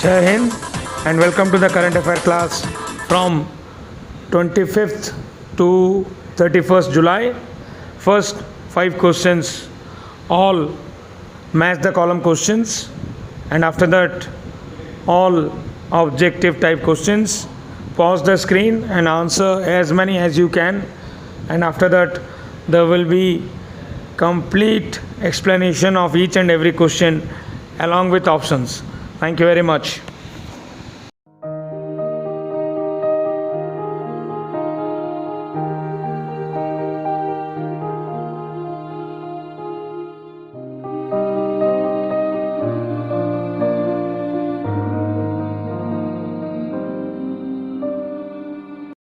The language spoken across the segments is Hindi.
Jai Hind and welcome to the current affair class from 25th to 31st July. First 5 questions, all match the column questions, and after that all objective type questions. Pause the screen and answer as many as you can, and after that there will be complete explanation of each and every question along with options. Thank you very much.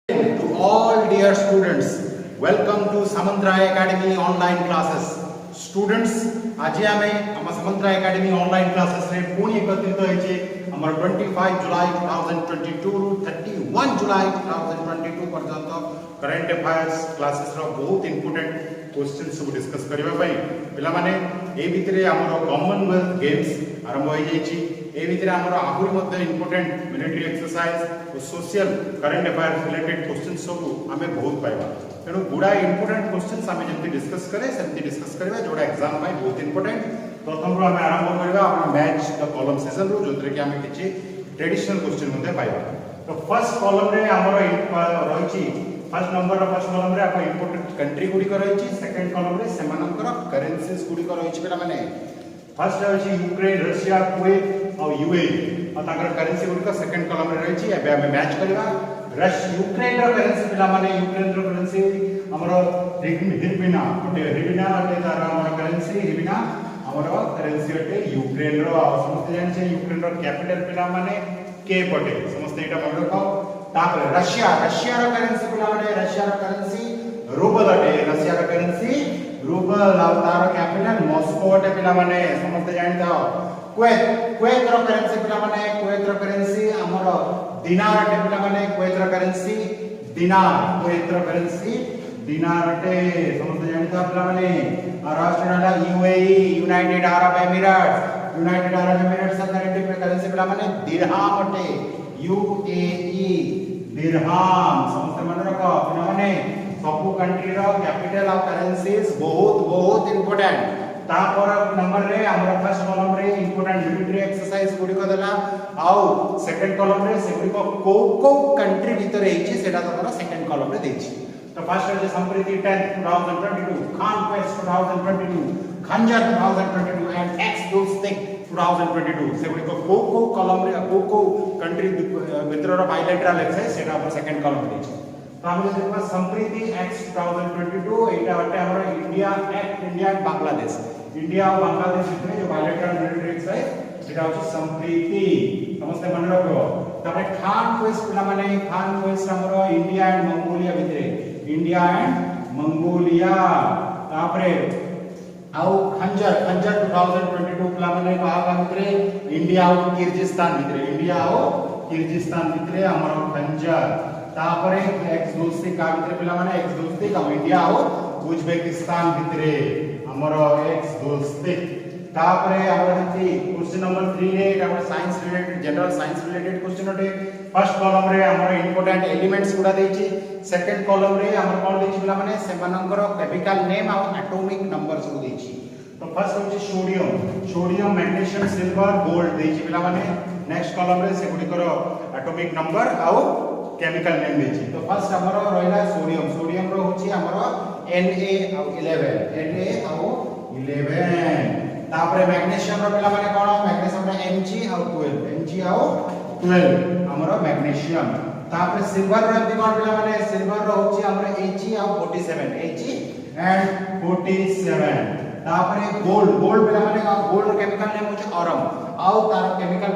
To all dear students, welcome to Samantraya Academy online classes. Students, आज आमे हम Samantraya Academy online classes रे पुणी एकत्रित होइछे हमर 25 जुलाई 2022 रु 31 जुलाई 2022 पर्यंत करंट अफेयर्स क्लासेस रो बहुत इंपोर्टेंट क्वेश्चन सब डिस्कस करबा पई पिला माने ए भितरे हमर कॉमनवेल्थ गेम्स आरंभ होई जाईछि ए भितरे हमर आहुरी मध्ये इंपोर्टेंट मिलिटरी एक्सरसाइज और social current affairs related question सब हमें बहुत पाइबा तेणु गुड़ा इंपोर्टेंट क्वेश्चन आम जमी डिस्कस करें सेमती डिस्कस करें जोड़ा एग्जाम में बहुत इंपोर्टेंट प्रथम रू आम आरंभ करवा मैच द कॉलम सेशन रू जो कि आम किसी ट्रेडिशनल क्वेश्चन पाइबा तो फर्स्ट कॉलम रे हमर रही फर्स्ट नंबर फर्स्ट कॉलम रे आप इंपोर्टेंट कंट्री गुडी रही सेकंड कॉलम रे सेमानकर करेंसीज गुडी रही पिला माने फर्स्ट है यूक्रेन रशिया कुवैत और यूएई और ताकर करेंसी गुडी सेकंड कॉलम रे रही एबे हम मैच करवा यूक्रेन रो करेंसी पिला माने यूक्रेन रो करेंसी हमरो हिबिना हिबिना अटे तार हमर करेंसी हिबिना हमरो करेंसी अटे यूक्रेन रो समस्त जान छे यूक्रेन रो कैपिटल पिला माने के पटे समस्त एटा मन रखो तापर रशिया रो करेंसी पिला माने रशिया रो करेंसी रूबल अटे रशिया रो करेंसी रूबल और तार कैपिटल मॉस्को अटे पिला माने समस्त जान था कुवैत रो करेंसी पिला माने कुवैत रो करेंसी हमरो दिनार अटे पिला माने कुवैत रो करेंसी दिनार कुवैत रो करेंसी दिनार अटे समस्त जानता पिला माने और राष्ट्रनाला UAE United Arab Emirates country पे करेंसी पिला माने दिरहाम अटे यूएई दिरहाम समस्त मन रखो पिला माने सब कंट्री रो कैपिटल ऑफ करेंसीज बहुत इंपोर्टेंट तापर नंबर रे हमर फर्स्ट कॉलम रे इंपोर्टेंट मिलिटरी एक्सरसाइज गुडी को देला आउ सेकंड कॉलम रे से गुडी को कंट्री भीतर हेछि सेटा तमरा सेकंड कॉलम रे देछि तो फर्स्ट है संप्रीति 10 2022 खान क्वेस्ट 2022 खंजर 2022 एंड एक्स डोस्टिक 2022 से गुडी को कॉलम रे को कंट्री भीतर रो बायलैटरल एक्सरसाइज सेटा हमर सेकंड कॉलम रे देछि तो हम देखबा संप्रीति एक्स 2022 एटा हटे हमर इंडिया एंड बांग्लादेश इंडिया और बांग्लादेश में जो बायलैटरल मिलिटरी एक्सरसाइज सेटा होची संप्रीति समस्त मन रखो तबे खान क्वेस्ट पिला माने खान क्वेस्ट हमर इंडिया एंड मंगोलिया भितरे इंडिया एंड मंगोलिया तापरे आउ खंजर 2022 पिला माने कहा भितरे इंडिया और किर्गिस्तान भितरे हमर खंजर तापरे एक्स डोस्टिक का भितरे पिला माने एक्स डोस्टिक और इंडिया और उज्बेकिस्तान भितरे हमर एक्स डोस्टिक तापरे हमर हथि क्वेश्चन नंबर 3 रे हमर science related general science related question अटे फर्स्ट कॉलम रे हमर इंपोर्टेंट एलिमेंट्स गुडा देछि सेकंड कॉलम रे हमर कोन देछि पिला माने सेमानकर केमिकल नेम और एटॉमिक नंबर सब देछि तो फर्स्ट होछि सोडियम मैग्नीशियम सिल्वर गोल्ड देछि पिला माने नेक्स्ट कॉलम रे से गुडी एटॉमिक नंबर और केमिकल नेम देछि तो फर्स्ट हमर रहला सोडियम रो होछि हमर Na और 11 तापरे मैग्नीशियम रो पिला माने कोन मैग्नीशियम रे Mg और 12 हमर मैग्नीशियम तापरे सिल्वर रो एमती कोन पिला माने सिल्वर रो होछि हमर Ag और 47 एंड 47 तापरे गोल्ड पिला माने गोल्ड रो केमिकल नेम होछि ऑरम और तार केमिकल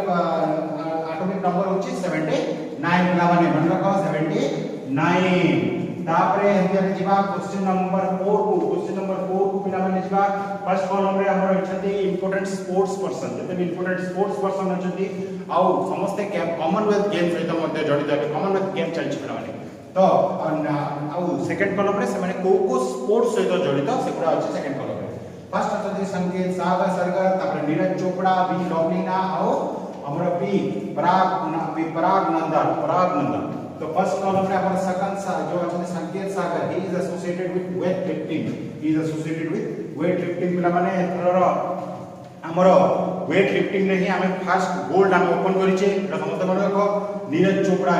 एटॉमिक नंबर होछि 79 पिला माने मन रखो 79 तापरे हम जिबा क्वेश्चन नंबर 4 को पिला माने जिबा फर्स्ट कॉलम रे हमर अछति इंपोर्टेंट स्पोर्ट्स पर्सन जते इंपोर्टेंट स्पोर्ट्स पर्सन अछति आ समस्त कॉमनवेल्थ गेम सहित मध्ये जडित है कॉमनवेल्थ गेम चलछि पिला माने तो आ सेकंड कॉलम रे से माने को स्पोर्ट्स सहित जडित सेपुरा अछि सेकंड कॉलम रे फर्स्ट अछति संकेत सागर सरगर तापरे नीरज चोपड़ा बी लवलीना और हमर बी पराग नंदन। तो फर्स्ट कॉलम में हमारा सेकंड जो है Sanket Sagar he is associated with weight lifting पिला माने एथरर हमर वेट लिफ्टिंग रे ही हमें फर्स्ट गोल्ड हम ओपन करिचे एटा समस्त मन को नीरज चोपड़ा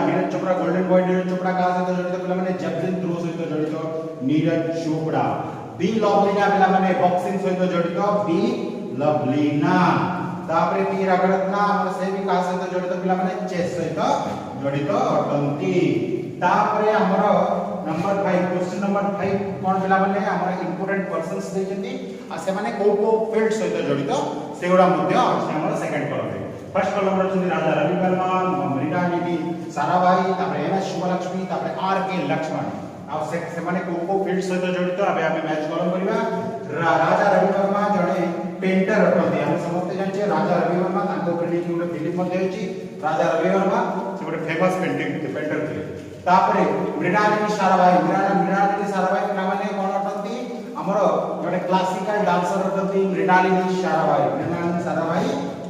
गोल्डन बॉय नीरज चोपड़ा का सहित जड़ित पिला माने जेवलिन थ्रो सहित जड़ित नीरज चोपड़ा। बी लवलीना पिला माने बॉक्सिंग सहित जड़ित बी लवलीना। तापरे टी रगड़तना हमर से भी का सहित जड़ित पिला माने चेस सहित जड़ित अटंती। तापरे हमर नंबर 5 क्वेश्चन नंबर 5 कोन पिला माने हमर इंपोर्टेंट पर्सन्स देजंती आ से माने को फील्ड सहित जड़ित सेगुडा मध्ये अछि हमर सेकंड कॉलम रे। फर्स्ट कॉलम रे छथि राजा रवि वर्मा, मृणालिनी साराभाई, तापरे एम एस शुभलक्ष्मी, तापरे आर के लक्ष्मण आ से माने को फील्ड सहित जड़ित। अबे हमें मैच कॉलम करिवा। राजा रवि वर्मा जणे पेंटर अटंती हम समस्त जानछे। राजा रवि वर्मा तांको पेंटिंग की गोटे फिल्म मध्ये अछि राजा रवि वर्मा से गोटे फेमस पेंटर थे। तापरे मृणालिनी साराभाई पिला माने कोन अटंती हमर जणे क्लासिकल डांसर अटंती मृणालिनी साराभाई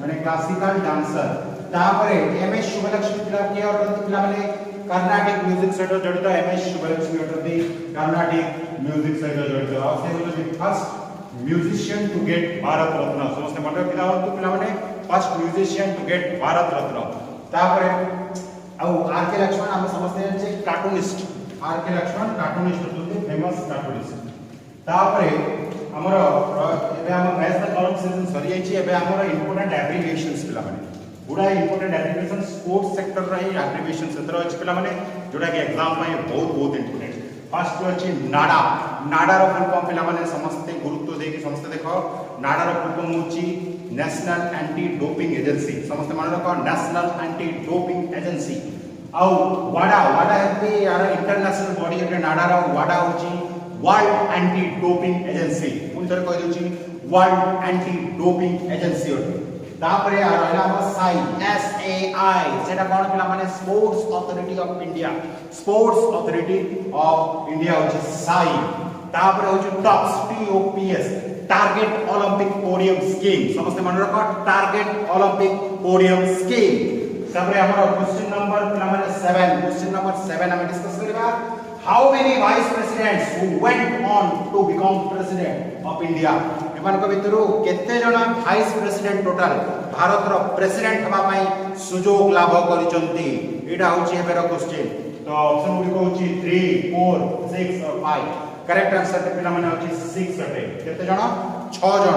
माने क्लासिकल डांसर। तापरे एम एस शुभलक्ष्मी पिला के अटंती पिला माने कर्नाटिक म्यूजिक सहित जड़ित एम एस शुभलक्ष्मी अटंती कर्नाटिक म्यूजिक सहित जड़ित। आ से होलो first musician to get Bharat Ratna समस्त मन पिला माने first musician to get Bharat Ratna. तापरे आर के लक्ष्मण हम समझते हैं कार्टूनिस्ट आर के लक्ष्मण कार्टूनिस्ट होते फेमस कार्टूनिस्ट। तापरे हमर एबे हम मैथ द कॉलम सीजन सरी जाई छी। एबे हमर इंपोर्टेंट एब्रिविएशंस पिला माने गुडा इंपोर्टेंट एब्रिविएशन स्पोर्ट्स सेक्टर रे एब्रिविएशन सेतर अछि पिला माने जोडा के एग्जाम पय बहुत इंपोर्टेंट। फर्स्ट अछि नाडा रो फुल फॉर्म पिला माने समस्त गुरुत्व देकी समस्त देखो नाडा रो फुल फॉर्म होची नेशनल एंटी डोपिंग एजेंसी समस्त मान रखो नेशनल एंटी डोपिंग एजेंसी। आउ वाडा हेती यार इंटरनेशनल बॉडी रे नाडा रो वाडा होची वर्ल्ड एंटी डोपिंग एजेंसी पुन थर कहि दोची वर्ल्ड एंटी डोपिंग एजेंसी होती। तापरे आ रहला हम साई SAI सेटा कोन पिला माने स्पोर्ट्स अथॉरिटी ऑफ इंडिया होची साई। तापरे होची TOPS target Olympic podium scheme समस्त मन रखो टारगेट ओलंपिक पोडियम स्कीम। तापरे हमर क्वेश्चन नंबर पिला माने 7 हम डिस्कस करबा। How many vice presidents who went on to become president of India एमान को भितरु केते जणा वाइस प्रेसिडेंट टोटल भारत रो प्रेसिडेंट हबा पई सुजोग लाभ करिसंती एटा होची एबेर क्वेश्चन। तो ऑप्शन गुडी को होची 3 4 6 और 5 करेक्ट आंसर ते पिला माने होची 6 अटे केते जण 6 जण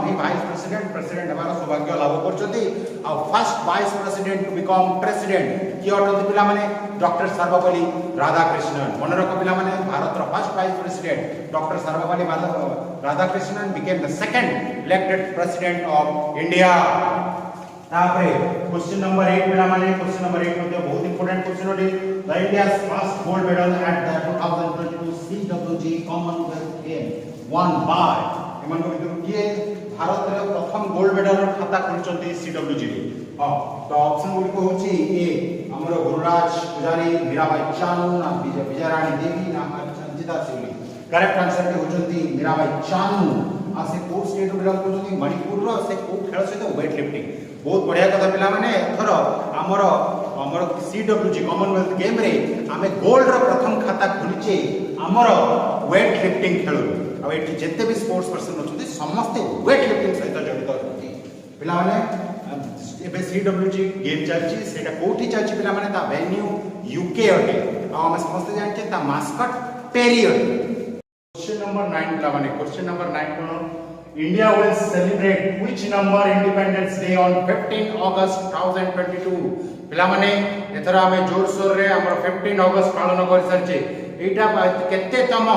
ही वाइस प्रेसिडेंट हमारा सौभाग्य लाभ करचंती। आ first vice president to become president की अटंती पिला माने डॉक्टर सर्वपल्ली राधाकृष्णन मन रखो पिला माने भारत रो first vice president doctor Sarvepalli Radhakrishnan became the second elected president of India. तापरे क्वेश्चन नंबर 8 पिला माने क्वेश्चन नंबर 8 मध्ये बहुत इंपोर्टेंट क्वेश्चन होडी the India's first gold medal at the 2022 CWG Commonwealth game won by एमान को भितर किए भारत रे प्रथम गोल्ड मेडल खाता खोलचंती CWG रे। हां तो ऑप्शन गुडी को होची ए हमर गुरुराज पुजारी मीराबाई चानू ना विजयरानी देवी ना संजीता सिंह करेक्ट आंसर के होचंती मीराबाई चानू। आ से को स्टेट बिलोंग करचंती मणिपुर रो से को खेल सहित वेट लिफ्टिंग बहुत बढ़िया कथा पिला माने एथर हमर CWG कॉमनवेल्थ गेम रे आमे गोल्ड रो प्रथम खाता खुलिचे हमर वेट लिफ्टिंग खेल। आ एठी जते भी स्पोर्ट्स पर्सन होचंती समस्त वेट लिफ्टिंग सहित जड़ित होचंती पिला माने एबे CWG गेम चलची सेटा कोठी चलची पिला माने ता वेन्यू UK अटे आ हम समस्त जानचे ता मास्कट पेरी अटे। क्वेश्चन नंबर 9 पिला माने question number 9 cone India will celebrate which number Independence Day on 15 August 2022 पिला माने एथरा हमें जोर सोर रे हमर 15 अगस्त पालन कर सरचे एटा केते तम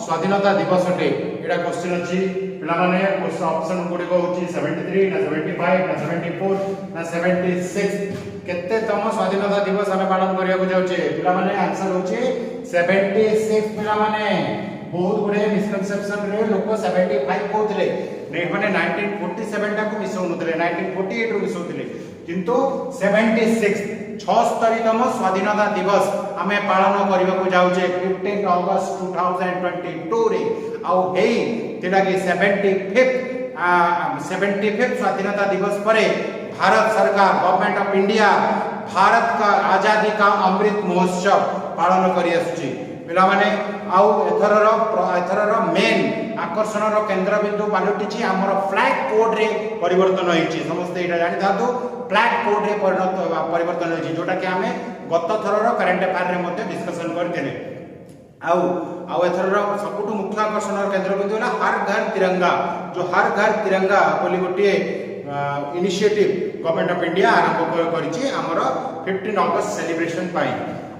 स्वाधीनता दिवस अटे एटा क्वेश्चन अछि पिला माने ऑप्शन गुडी को होची 73 ना 75 ना 74 ना 76 केते तम स्वाधीनता दिवस हमें पालन करिया को जाउचे पिला माने आंसर होची 76 पिला माने बहुत गुडे मिसकंसेप्शन रे लोक 75 कहउतले ने माने 1947 टा को मिसौनतले 1948 रो मिसौतले किंतु 76 76तम स्वाधीनता दिवस हमें पालन करबा को जाउचे 15 अगस्त 2022 रे आउ हेई तेडा के 75th स्वाधीनता दिवस परे भारत सरकार गवर्नमेंट ऑफ इंडिया भारत का आजादी का अमृत महोत्सव पालन करी आसुची पिला माने आउ एथरर मेन आकर्षण केंद्र बिंदु पालटिची हमर फ्लैग कोड रे परिवर्तन होईची समस्त एटा जानि थातो फ्लैग कोड रे परिवर्तन होईची जोटा कि हमें गत थरर करंट अफेयर रे मध्ये डिस्कशन करथिले आउ एथरर सबुठु मुख्य आकर्षण केंद्र बिंदु होला हर घर तिरंगा जो हर घर तिरंगा बोली गोटे इनिशिएटिव गवर्नमेंट ऑफ इंडिया आरंभ करिछि हमर 15 अगस्त सेलिब्रेशन पाई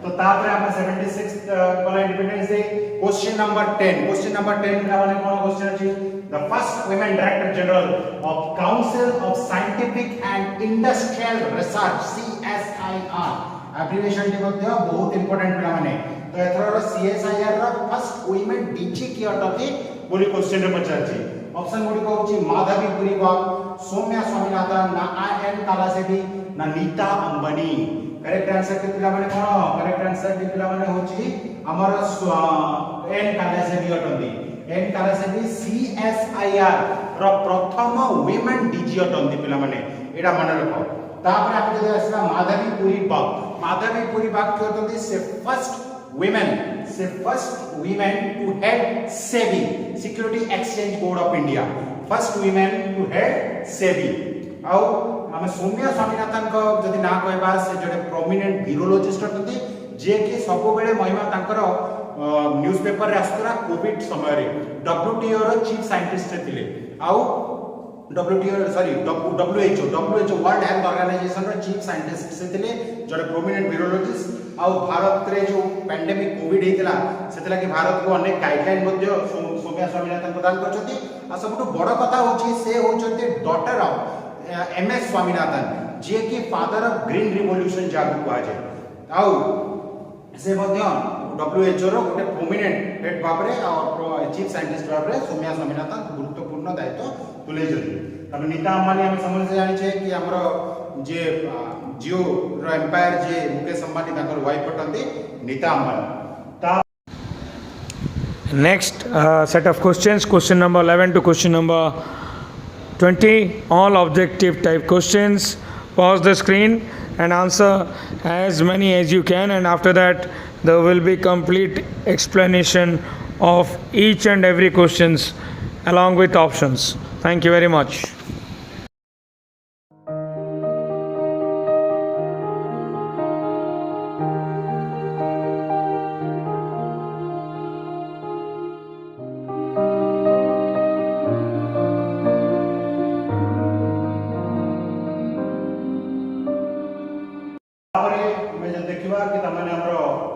तो तापर हम 76 कला इंडिपेंडेंस डे क्वेश्चन नंबर 10 माने कोन क्वेश्चन अछि the first women director general of council of scientific and industrial research CSIR abbreviation T मध्ये बहुत इंपोर्टेंट पिला माने तो एथर CSIR रा फर्स्ट वुमेन डीजी की अटती बोली क्वेश्चन रे पचारछि ऑप्शन गुडी को होछि माधवी पुरीवाल सौम्या स्वामीनाथन ना IN कालासेबी ना नीता अंबानी करेक्ट आंसर के पिला माने कोन करेक्ट आंसर के पिला माने होछि हमर N कालासेबी अटंदी N कालासेबी CSIR रो प्रथम वुमेन डीजी अटंदी पिला माने एडा मन रखो तापर आप जे असला माधवी पुरी बाग के अटंदी से first women to head SEBI Security Exchange Board of India first women to head SEBI आउ हम सौम्या स्वामीनाथन को जदि ना कहबा से जड़े प्रोमिनेंट वीरोलॉजिस्ट अटंती जे कि सब बेले महिमा तांकर न्यूज़पेपर रे आस्तरा कोविड समय रे WTO रो चीफ साइंटिस्ट थिले आउ WHO वर्ल्ड हेल्थ ऑर्गेनाइजेशन रो चीफ साइंटिस्ट से थिले जड़े प्रोमिनेंट वीरोलॉजिस्ट आउ भारत रे जो पैंडेमिक कोविड हेतला सेतला कि भारत को अनेक गाइडलाइन मध्ये सौम्या स्वामीनाथन प्रदान करछथि आ सबटु बड़ कथा होछि से होछथि डॉटर ऑफ MS स्वामीनाथन जे कि फादर ऑफ ग्रीन रिवोल्यूशन जागु कहा जाय आउ से मध्ये WHO रो गोटे प्रोमिनेंट हेड भाबरे और चीफ साइंटिस्ट भाबरे सौम्या स्वामीनाथन गुरुत्वपूर्ण दायित्व तुले जति तब नीता अंबानी हम समझ जानि छे कि हमरो जे जियो रो एम्पायर जे मुकेश अंबानी ताकर वाइफ पटंती Nita Ambani Next set of questions, question number 11 to question number 20, all objective type questions. Pause the screen and answer as many as you can, and after that there will be complete explanation of each and every questions along with options. Thank you very much.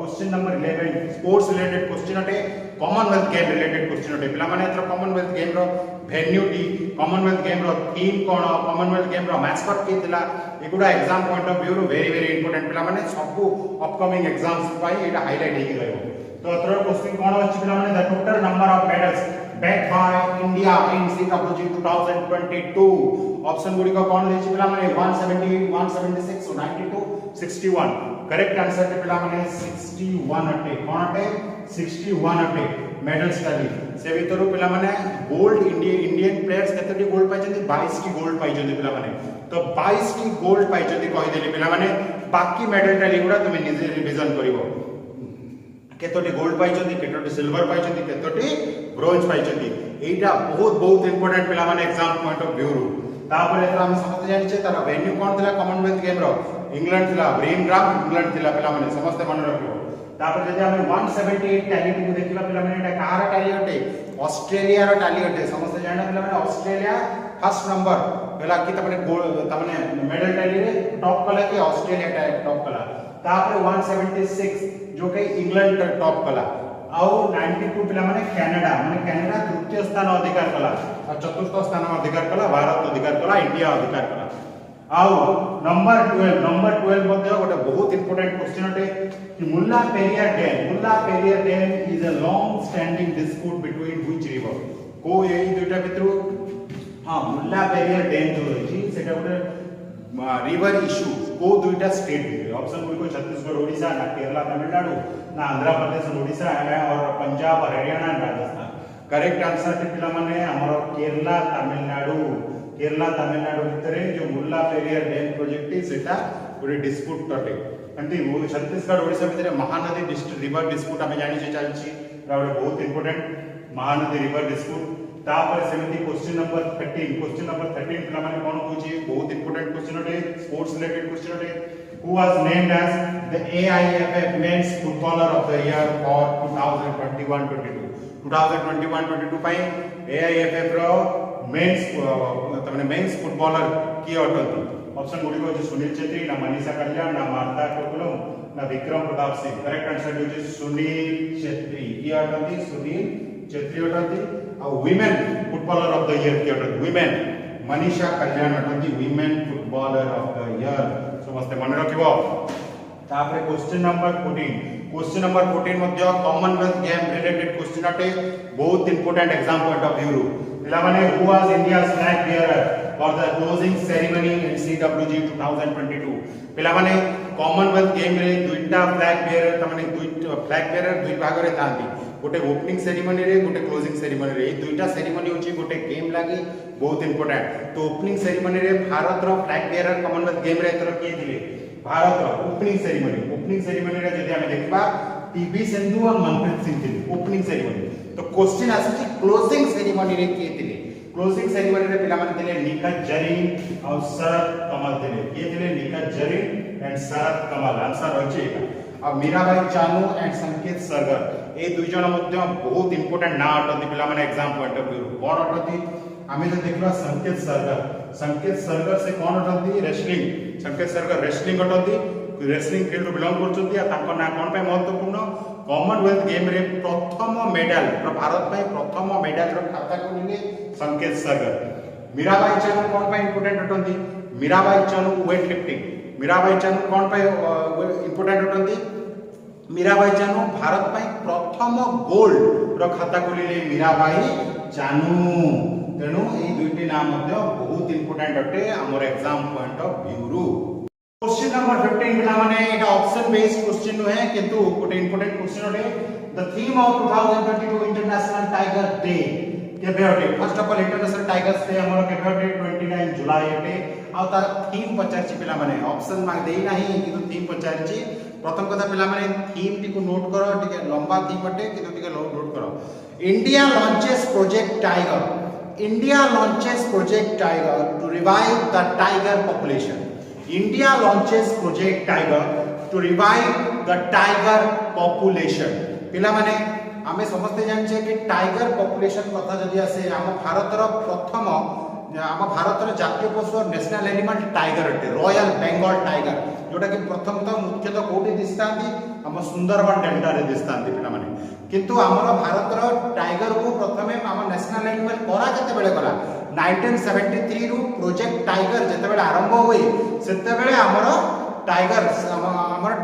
Question number 11 sports related question अटे कॉमनवेल्थ गेम रिलेटेड क्वेश्चन अटे पिला माने एथरो कॉमनवेल्थ गेम रो वेन्यू टी कॉमनवेल्थ गेम रो थीम कोन कॉमनवेल्थ गेम रो मैस्कट के थिला एगुडा एग्जाम पॉइंट ऑफ व्यू रो वेरी इंपोर्टेंट पिला माने सबु अपकमिंग एग्जाम्स पाई एटा हाईलाइट हेकी रहबो तो एथरो क्वेश्चन कोन अछि पिला माने the total number of medals bagged by India in CWG 2022 option गुडी को कोन देछि पिला माने 170 176 92 61 करेक्ट आंसर के पिला माने 61 अटे कोन अटे 61 अटे मेडल्स ताली से भीतर पिला माने गोल्ड इंडियन प्लेयर्स केतटी गोल्ड पाइछन्ती 22 टी गोल्ड पाइछन्ती पिला माने तो 22 टी गोल्ड पाइछन्ती कहि देली पिला माने बाकी मेडल ताली गुडा तुमे निजे रिवीजन करिवो केतटी गोल्ड पाइछन्ती केतटी सिल्वर पाइछन्ती केतटी ब्रोंज पाइछन्ती एटा बहुत इंपोर्टेंट पिला माने एग्जाम पॉइंट ऑफ व्यू रो तापर एतरा हम समझ जानि छे तार वेन्यू कोन थिला कॉमनवेल्थ गेम रो इंग्लैंड थिला ब्रिमग्राम इंग्लैंड थिला पिला माने समस्त मन रखियो तापर जदि हम 178 टैली को देखिबा पिला माने एटा कहार टैली अटे ऑस्ट्रेलिया रो टैली अटे समस्त जाना पिला माने ऑस्ट्रेलिया फर्स्ट नंबर पहला कि तमने तमने मेडल टैली रे टॉप कला कि ऑस्ट्रेलिया टॉप कला तापर 176 जो कि इंग्लैंड टॉप कला आउ 92 पिला माने कनाडा तृतीय स्थान अधिकार कला और चतुर्थ स्थान अधिकार कला भारत अधिकार कला इंडिया अधिकार कला आउ नंबर 12 मध्ये गोटे बहुत इंपोर्टेंट क्वेश्चन अटे कि Mulla Periyar dam is a long standing dispute between which river को एई दुटा भितरु हां मुल्ला पेरियार डैम जो रही सेटा गोटे रिवर इश्यू को दुईटा स्टेट ऑप्शन गुडी को छत्तीसगढ़ ओडिशा ना केरला तमिलनाडु ना आंध्र प्रदेश ओडिशा और पंजाब हरियाणा राजस्थान करेक्ट आंसर के पिला माने हमर केरला केरला तमिलनाडु भितर जो मुल्ला पेरियार डैम प्रोजेक्ट सेटा गोटे डिस्प्यूट अटे एमती छत्तीसगढ़ ओडिशा भितर महानदी रिवर डिस्प्यूट आम जानी चलती गोटे बहुत इंपोर्टेंट महानदी रिवर डिस्प्यूट तापर सेमती क्वेश्चन नंबर 13 पिला माने कोन पूछी बहुत इंपोर्टेंट क्वेश्चन अटे स्पोर्ट्स रिलेटेड क्वेश्चन अटे who was named as the AIFF Men's Footballer of the Year for 2021-22 2021-22 ପାଇଁ AIFF ର मेंस फुटबॉलर किए अटंती ऑप्शन गुडी को सुनील छेत्री ना मनीषा कल्याण ना मार्ता टोकुलम ना Vikram Pratap Singh correct answer is Sunil Chhetri किए अटंती सुनील छेत्री अटंती और women footballer of the year किए अटंती वीमेन मनीषा कल्याण अटंती women footballer of the year समस्त मन रखिबो तापर क्वेश्चन नंबर 14 मध्ये कॉमनवेल्थ गेम रिलेटेड क्वेश्चन अटे बहुत important exam point of view पिला माने who was India's flag bearer for the closing ceremony in CWG 2022 पिला माने कॉमनवेल्थ गेम रे दुईटा फ्लैग बेयरर तमाने फ्लैग बेयरर दुई भाग रे थांती गोटे ओपनिंग सेरेमनी रे गोटे क्लोजिंग सेरेमनी रे दुईटा सेरेमनी होची गोटे गेम लागी बहुत इंपोर्टेंट तो ओपनिंग सेरेमनी रे भारत रो फ्लैग बेयरर कॉमनवेल्थ गेम रे एतर किए दिले भारत रो ओपनिंग सेरेमनी रे जदि हम देखबा टीबी सिंधु और मनप्रीत सिंह थिले ओपनिंग सेरेमनी तो क्वेश्चन आसी क्लोजिंग सेरेमनी रे किए थिले क्लोजिंग सेरेमनी रे पिला माने थिले निखत जरीन और शरद कमल थिले किए थिले Nikhat Zareen and Sharad Kamal answer होची अब मीराबाई चानू एंड संकेत सरगर ए दुई जन मध्ये बहुत इंपोर्टेंट ना अटंती पिला माने एग्जाम पॉइंट ऑफ व्यू कोन अटंती आमे तो देखबा संकेत सरगर से कोन अटंती रेसलिंग संकेत सरगर रेसलिंग अटंती रेसलिंग फील्ड बिलोंग करचंती आ ताको ना कोन पे महत्वपूर्ण कॉमनवेल्थ गेम रे प्रथम मेडल भारत पे प्रथम मेडल रो खाता कोलिले संकेत सरगर मीराबाई चानू कोन पे इंपोर्टेंट अटंती मीराबाई चानू वेट लिफ्टिंग मीराबाई चानू कोन पे इंपोर्टेंट अटंती मीराबाई चानू भारत पे प्रथम गोल्ड रो खाता कोलिले मीराबाई चानू तेणु ए दुईटी नाम मध्ये बहुत इंपोर्टेंट अटे हमर एग्जाम पॉइंट ऑफ व्यू रु क्वेश्चन नंबर 15 पिला माने एटा ऑप्शन बेस्ड क्वेश्चन नु है किंतु गोटे इंपोर्टेंट क्वेश्चन अटे the theme of 2022 international tiger day केबे अटे first of all international tigers day हमर केबे अटे 29 जुलाई अटे आ तार थीम पचारची पिला माने ऑप्शन माग देई नाही किंतु थीम पचारची प्रथम कथा पिला माने थीम टी को नोट करो टिके लंबा थीम अटे किंतु टिके नोट करो India launches project tiger India launches Project Tiger to revive the tiger population. India launches Project Tiger to revive the tiger population. पिला माने आमे समझते जानछे कि टाइगर पॉपुलेशन कथा जदि आसे हम भारतर प्रथम हम भारतर जातीय पशु नेशनल एनिमल टाइगर अटे रॉयल बेंगल टाइगर जोटा कि प्रथमतः मुख्यतः कोठी दिसतांती हम सुंदरबन डेल्टा रे दिसतांती पिला माने किंतु हमर भारतर टाइगर को प्रथमे हम नेशनल एनिमल करा केते बेले करा 1973 रु प्रोजेक्ट टाइगर जेते बेले आरंभ होई सेते बेले हमर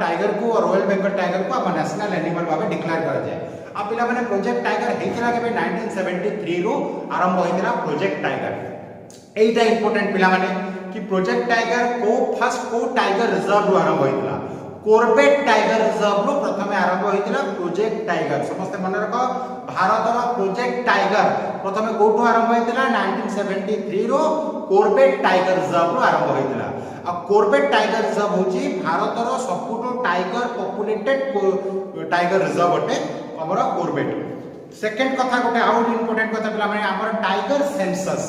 टाइगर को रॉयल बेंगल टाइगर को हम नेशनल एनिमल भाबे डिक्लेयर करा जाय आ पिला माने प्रोजेक्ट टाइगर हेतिला के 1973 रु आरंभ होइतिला प्रोजेक्ट टाइगर एटा इंपोर्टेंट पिला माने कि प्रोजेक्ट टाइगर को फर्स्ट को टाइगर रिजर्व रु आरंभ होइतिला कोर्बेट टाइगर रिजर्व रो प्रथमे आरंभ होइतिला प्रोजेक्ट टाइगर समस्त मन रखो भारतर प्रोजेक्ट टाइगर प्रथमे कोठो आरंभ होइतिला 1973 रो कोर्बेट टाइगर रिजर्व रो आरंभ होइतिला आ कोर्बेट टाइगर रिजर्व होची भारतर सबुटो टाइगर पॉपुलेटेड टाइगर रिजर्व अटे हमर कोर्बेट सेकंड कथा गोटे आउट इंपोर्टेंट कथा पिला माने हमर टाइगर सेंसस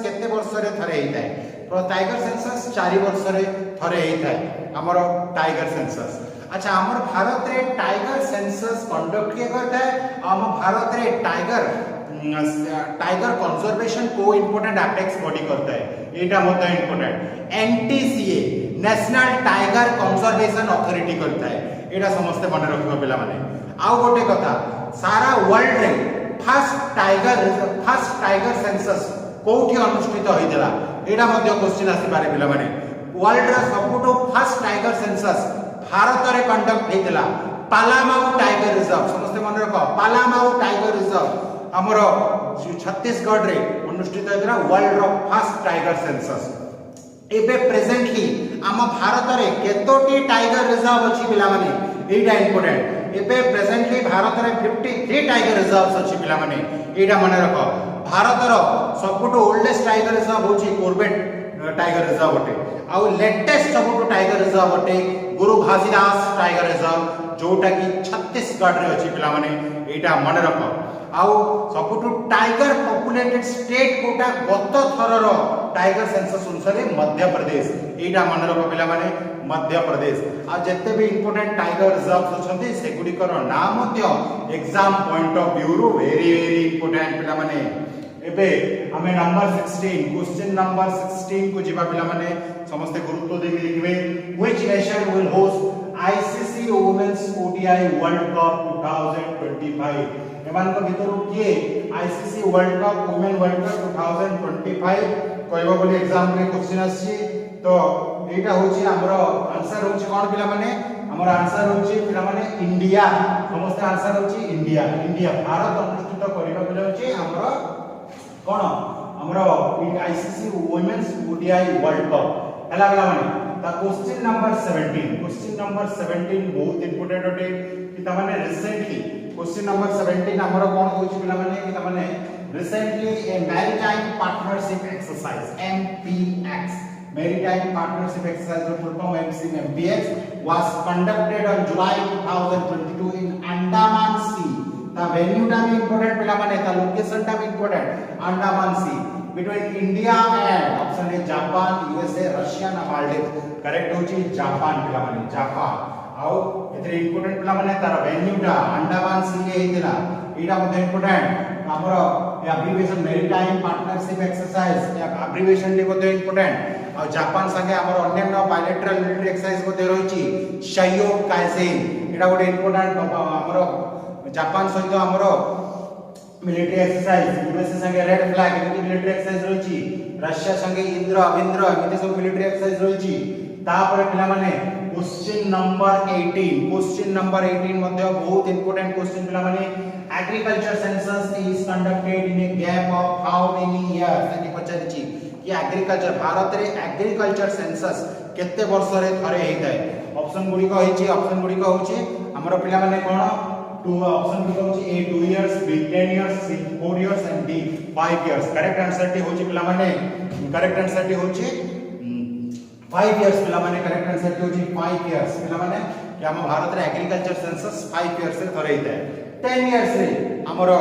केते वर्ष रे थरे हेइताय तो टाइगर सेंसस 4 वर्ष रे थरे हेइताय हमर टाइगर सेंसस अच्छा हमर भारत रे टाइगर सेंसस कंडक्ट किए करता है हम भारत रे टाइगर कंजर्वेशन को इंपोर्टेंट एपेक्स बॉडी करता है एटा मत important NTCA national tiger conservation authority करता है एटा समस्त मन रखिबो पिला माने आउ गोटे कथा सारा वर्ल्ड रे फर्स्ट टाइगर सेंसस कोठी अनुष्ठित होइतला एटा मध्ये क्वेश्चन आसी पारे पिला माने वर्ल्ड रे सबुटो फर्स्ट टाइगर सेंसस भारत रे कंडक्ट हेतला पालामाऊ टाइगर रिजर्व समस्त मन रखो पालामाऊ टाइगर रिजर्व हमर छत्तीसगढ़ रे अनुष्ठित हेतला world row first tiger census एबे प्रेजेंटली हम भारत रे केतोटी टाइगर रिजर्व अछि पिला माने एटा इंपोर्टेंट एबे प्रेजेंटली भारत रे 53 टाइगर रिजर्व्स अछि पिला माने एटा मन रखो भारतर सबुठ ओल्डेस्ट टाइगर रिजर्व होची कॉर्बेट टाइगर रिजर्व अटे आउ लेटेस्ट सबुठ टाइगर रिजर्व अटे गुरु घासीदास टाइगर रिजर्व जोटा कि छत्तीसगढ़ रे अछि पिला माने एटा मन रख आउ सबुठ टाइगर पॉपुलेटेड स्टेट कोटा गत थरर टाइगर सेंसस अनुसार मध्य प्रदेश एटा मन रख पिला माने मध्य प्रदेश आ जत्ते भी इंपोर्टेंट टाइगर रिजर्व्स अछंती से गुडिकर नाम मध्य एग्जाम पॉइंट ऑफ व्यू रो वेरी इंपोर्टेंट पिला माने एबे हमें नंबर 16 क्वेश्चन नंबर 16 को जिबा पिला माने समस्त गुरुत्व देके लिखबे which nation will host ICC women's ODI world cup 2025 एमान को भितर किए ICC world cup women world cup 2025 कहबो बोली एग्जाम रे क्वेश्चन आसी तो एटा होची हमरो आंसर होची कोन पिला माने हमर आंसर होची पिला माने इंडिया समस्त आंसर होची इंडिया इंडिया भारत अनुष्ठित करिबा पिला होची हमरो कोन हमरो ICC women's ODI world cup हला पिला माने ता क्वेश्चन नंबर 17 बहुत इंपोर्टेंट होटे कि ता माने रिसेंटली क्वेश्चन नंबर 17 हमरो कोन होची पिला माने कि ता माने recently a maritime partnership exercise MPX Maritime Partnership Exercise, the full form MPX, was conducted on July 2022 in Andaman Sea. The venue ta bhi important pila mane, the location ta bhi important. Andaman Sea between India and option A Japan, USA, Russia and Maldives. Correct hochi Japan pila mane, Japan. How etre important pila mane tar venue ta Andaman Sea re hitila. Eta madhe important. हमरो एब्रिविएशन मैरीटाइम पार्टनरशिप एक्सरसाइज या एब्रिविएशन ले बोते इंपोर्टेंट और जापान संगे हमरो अन्य बायलैटरल मिलिटरी एक्सरसाइज बोते रहिची शाइयो काइसेन एटा गोटे इंपोर्टेंट हमरो जापान सहित हमरो मिलिटरी एक्सरसाइज यूएसए संगे रेड फ्लैग एमिति मिलिटरी एक्सरसाइज रहिची रशिया संगे इंद्र अविंद्र एमिति सब मिलिटरी एक्सरसाइज रहिची तापर पिला माने क्वेश्चन नंबर 18 मध्ये बहुत इंपोर्टेंट क्वेश्चन पिला माने agriculture census is conducted in a gap of how many years एति पचारिची कि एग्रीकल्चर भारत रे एग्रीकल्चर सेंसस केते वर्ष रे थरे हेइताय ऑप्शन गुडी को होची हमरो पिला माने कोन टू ऑप्शन गुडी होची A 2 years B 10 years C 4 years and D 5 years correct answer टी होची पिला माने करेक्ट आंसर टी होची 5 इयर्स पिला माने करेक्ट आंसर टी होची 5 इयर्स पिला माने कि हम भारत रे एग्रीकल्चर सेंसस 5 इयर्स रे थरे हेइताय 10 इयर्स रे हमरो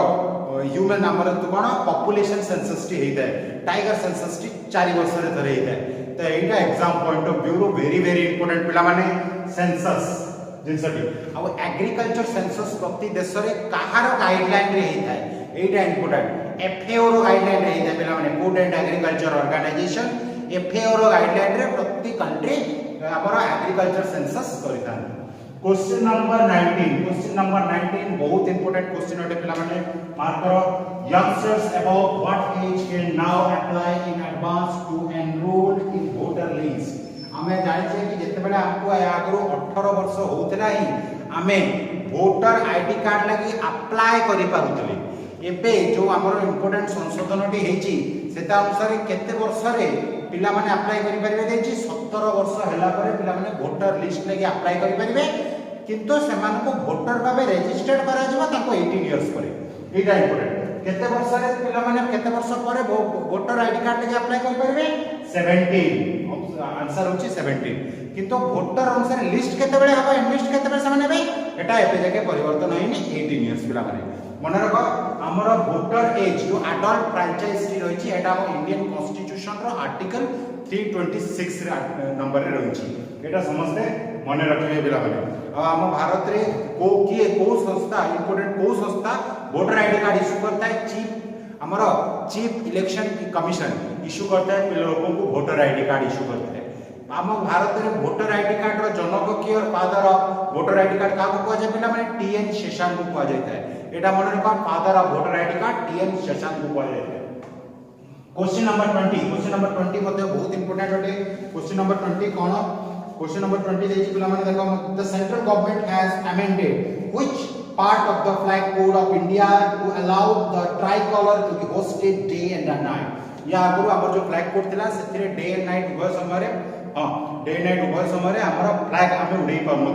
ह्यूमन हमरो तो कोन पॉपुलेशन सेंसस टी हेइताय टाइगर सेंसस टी 4 वर्ष रे थरे हेइताय तो एटा एग्जाम पॉइंट ऑफ व्यू रो वेरी इंपोर्टेंट पिला माने सेंसस जिनसटी अब एग्रीकल्चर सेंसस प्रति देश रे काहार गाइडलाइन रे हेइताय एटा इंपोर्टेंट एफएओ रो गाइडलाइन रे हेइताय पिला माने food and agriculture organisation FAO रो गाइडलाइन रे प्रति कंट्री हमरो एग्रीकल्चर सेंसस करितान क्वेश्चन नंबर 19 बहुत इंपोर्टेंट क्वेश्चन होटे पिला माने मार्क करो youngsters about what age can now apply in advance to enroll in voter list हमें जानि छै कि जते बेले हमको आगरो 18 वर्ष होतला ही हमें वोटर आईडी कार्ड लगी अप्लाई करि पारुतले एबे जो हमर इंपोर्टेंट संशोधनटी हेची सेता अनुसार केते वर्ष रे पिला माने अप्लाई करि परिबे देछि 17 वर्ष होला परे पिला माने वोटर लिस्ट लगी अप्लाई करि परिबे किंतु सेमान को वोटर भाबे रजिस्टर्ड करा जबा ताको 18 इयर्स परे एटा इंपोर्टेंट केते वर्ष रे पिला माने केते वर्ष परे वोटर आईडी कार्ड लगी अप्लाई करि परिबे 17 आंसर होची 17 किंतु वोटर अनुसार लिस्ट केते बेले हबा लिस्ट केते बेले सामने बे एटा एपे जके परिवर्तन होइनी 18 इयर्स पिला माने मन रख हमर वोटर एज जो एडल्ट फ्रैंचाइज टी रहिछि एटा हम इंडियन कॉन्स्टिट्यूशन रो आर्टिकल 326 रे नंबर रे रहिछि एटा समझते मन रखबे पिला माने आ हम भारत रे को संस्था इंपोर्टेंट को संस्था वोटर आईडी कार्ड इशू करता है चीफ इलेक्शन कमीशन इशू करता है लोगों को वोटर आईडी कार्ड इशू करता है हम भारत रे वोटर आईडी कार्ड रो जनक की और father of voter ID card का को जे पिला माने टीएन शेषान को कहा जाता है एटा मन रख father of voter ID card T N को कहा जाता है क्वेश्चन नंबर 20 मध्ये बहुत इंपोर्टेंट होते क्वेश्चन नंबर 20 कोन क्वेश्चन नंबर 20 देछि पिला माने देखो the central government has amended which part of the flag code of India to allow the tricolor to be hosted day and night या आगु आम जो फ्लैग कोड थिला से डे एंड नाइट उभय समय हाँ डे एंड नाइट उभय समय आम फ्लैग आम उड़े पार ना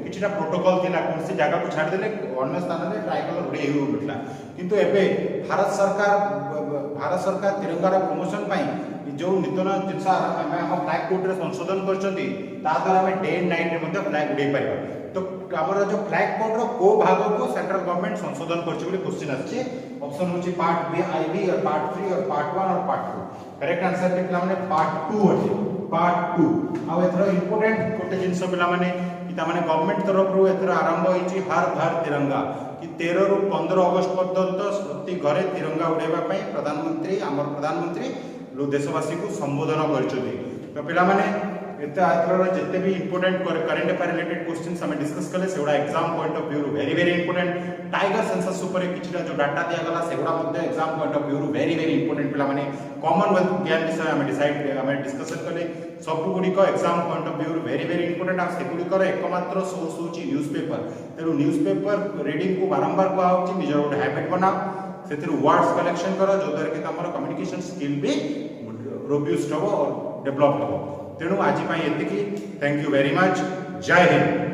किछिटा प्रोटोकॉल थिला कौन सी जगह को छाड़ देले अन्य स्थान में ट्राइकलर उड़े हो नथला किंतु एबे भारत सरकार तिरंगार प्रमोशन पाई जो नूतन जिनस आम फ्लैग कोड रे संशोधन करछंती ता द्वारा आम डे एंड नाइट रे मध्ये फ्लैग उड़े पारिबा तो आमर जो फ्लैग कोड रो को भाग को सेंट्रल गवर्नमेंट संशोधन करछि बोली क्वेश्चन आछि ऑप्शन होछि पार्ट बी आई बी और पार्ट 3 और पार्ट 1 और पार्ट 2 करेक्ट आंसर पिला माने पार्ट 2 अछि पार्ट 2 आ एथरो इंपोर्टेंट कोटे जिंस पिला माने कि ता माने गवर्नमेंट तरफ रो एथरो आरंभ होइछि हर घर तिरंगा कि 13 रु 15 अगस्त पर्यंत प्रति घरे तिरंगा उड़ेबा पई प्रधानमंत्री देशवासी को संबोधन करछथि तो पिला माने एते आथर जते भी important current affair related questions हमें डिस्कस कले सेगुडा exam point of view very important tiger census ऊपर किछटा जो डाटा दिया गला सेगुडा मध्ये exam point of view very important पिला माने कॉमनवेल्थ ज्ञान विषय हमें डिस्कशन कले सब गुडी को exam point of view very important आ सेगुडी कर एकमात्र सोर्स होची न्यूज़पेपर तेरो न्यूज़पेपर रीडिंग को बारंबार को आउची निजर गोटे हैबिट बनाओ सेतिर वर्ड्स कलेक्शन करो जो द्वारा कि तमरो कम्युनिकेशन स्किल भी रोब्यूस्ट हो और डेवलप हो तेणु आज एतिकी थैंक यू वेरी मच जय हिंद।